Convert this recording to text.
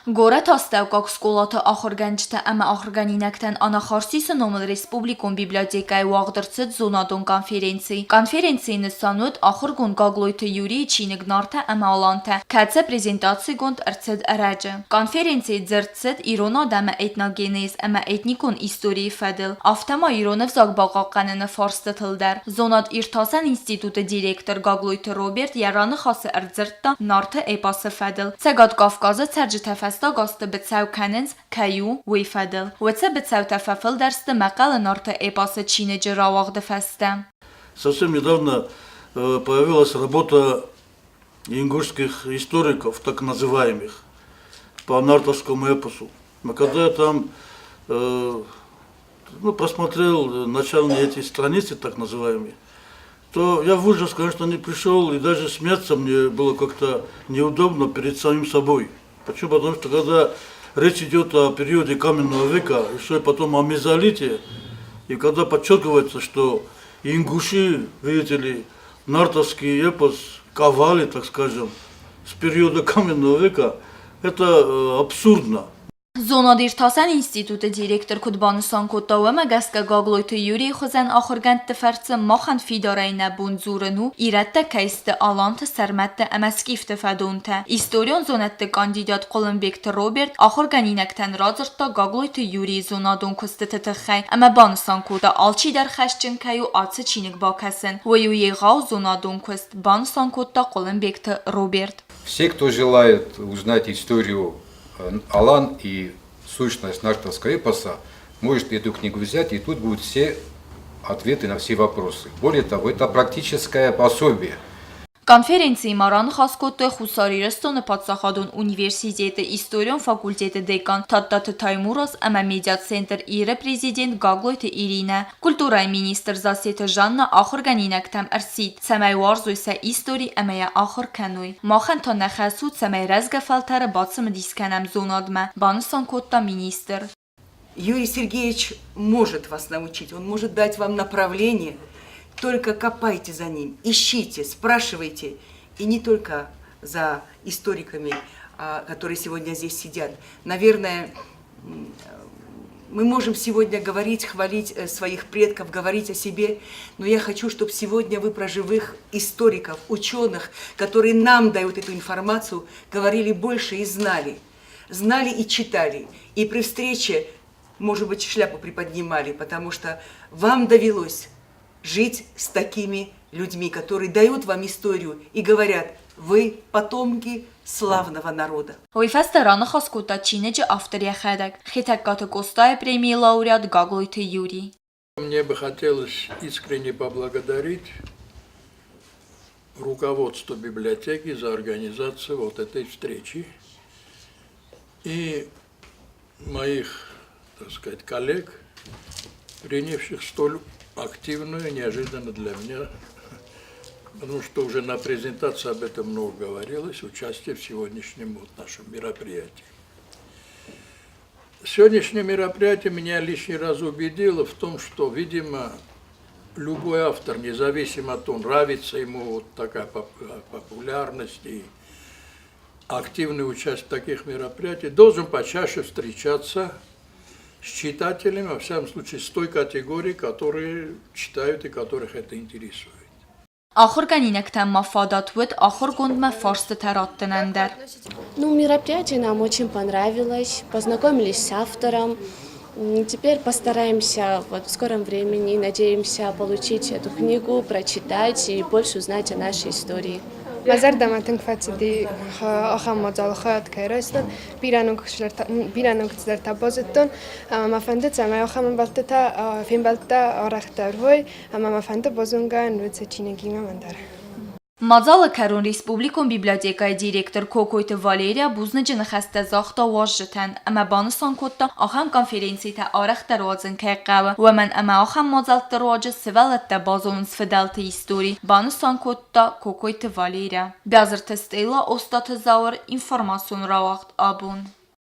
Գորեթ աստեուկակ սկոլաթը ախորգանջտը əmə ախորգանինəkտən անախարսիսը նոմել Ռեսպուբլիկոն բիբլիոտեկայի ուաղդրցıt զոնադոն konferensiyi. Konferensiyi նսանուտ ախորգոն գագլոյթը յուրի չինգ նարդը əmə alantə. Kətsə prezentasiya գոնդ ըրցıd ərəcə. Konferensiyi ձրցıd իրոնա դəmə etnogenez əmə etnikon istoriyi fədil. Avtəma իրոնև զագբաղaqanını farstıtıldır. Zonad İrtasən İnstitutu direktor Gagloytı Robert Yarani xası ըրձրտը նարդը էպասը fədil. Ցեգատ Կավկազը ցərcı təfəstə qastı bitsəv kənins kəyu vey fədil. Vətsə bitsəv təfəfil dərstə məqalə нарты эпасы чинеджи равагды фәстә. Совсем недавно появилась работа ингушских историков, так называемых, по нартовскому эпосу. Но когда я там просмотрел начальные эти страницы, так называемые, то я в ужас, конечно, не пришел, и даже смеяться мне было как-то неудобно перед самим собой. Почему? Потому что когда речь идет о периоде каменного века, еще и потом о мезолите, и когда подчеркивается, что ингуши, видите ли, нартовский эпос ковали, так скажем, с периода каменного века, это абсурдно. Zonad İrtasən İnstitutu direktor Kudbanısan Kotavəmə qəskə Gagloytı Yuri xozən axırgənd təfərçə maxan fidarayna bunzurunu irətdə kəystə alantı sərmətdə əməskifdə fədontə. İstorion zonətdə kandidat Qolunbekti Robert axırgəninəkdən razırtda Gagloytı Yuri zonadon kustı təxəy. Əmə banısan koda alçı dər xəşçin kəyu atsı çinik bakəsin. Vəyu yeğav zonadon kust banısan kodda Qolunbekti Robert. Все, кто желает узнать историю Алан и сущность нартовского эпоса, может эту книгу взять, и тут будут все ответы на все вопросы. Более того, это практическое пособие. Konferensiyi maran xaskotda Xusarirestonı Patsaxadon Universiteti İstoriyon Fakulteti dekan Tattatı Taymuros əmə Media Center İrə prezident Gagloytı İrinə, Kulturay ministr Zaseti Janna axırganinəktəm ərsid, səməy varzu isə istori əməyə axır kənuy. Maxən ta nəxəsud səməy rəzgəfəltərə batsımı diskənəm zonadmə, banısan kodda ministr. Юрий Сергеевич может вас научить, он может дать вам направление. Только копайте за ним, ищите, спрашивайте. И не только за историками, которые сегодня здесь сидят. Наверное, мы можем сегодня говорить, хвалить своих предков, говорить о себе, но я хочу, чтобы сегодня вы про живых историков, ученых, которые нам дают эту информацию, говорили больше и знали. Знали и читали. И при встрече, может быть, шляпу приподнимали, потому что вам довелось жить с такими людьми, которые дают вам историю и говорят, вы потомки славного народа. Ойфестераны хаскота чинеджи автория хедек, хитеккаты Костая премии лауреат Gagloytı Yuri. Мне бы хотелось искренне поблагодарить руководство библиотеки за организацию вот этой встречи и моих, так сказать, коллег, принявших столь активную, неожиданно для меня, потому что уже на презентации об этом много говорилось, участие в сегодняшнем вот нашем мероприятии. Сегодняшнее мероприятие меня лишний раз убедило в том, что, видимо, любой автор, независимо от того, нравится ему вот такая популярность и активное участие в таких мероприятиях, должен почаще встречаться с читателями, во всяком случае, с той категорией, которые читают и которых это интересует. Ахурганинектен мафадатвыт ахургундма фарсты тараттынандер. Мероприятие нам очень понравилось, познакомились с автором. Теперь постараемся в скором времени, надеемся получить эту книгу, прочитать и больше узнать о нашей истории. Mazar damatın fətsidi axam mocalı xayat kayırıstın, biranın kızlar tabozutun, ama fəndə cəmə axamın baltıta, fin baltıta araqtar hoy, ama fəndə bozungan rütsə çinəgimə məndər. Մազալը Քարոն Ռեսպուբլիկոն բիբլիոտեկայի դիրեկտոր Քոկոյտը Վալերիա բուզնջը նխաստը զախտա վաժջտեն, əmə banısan kodda axam konferensiyətə araqtar vazın kəqqəvə, və mən əmə axam mazaltdır vacı sıvələtdə bazonun sfədəltə istori, banısan kodda Kokоytı Valeria. Bəzir testeyla ostatı zavır informasyon ravaqt abun.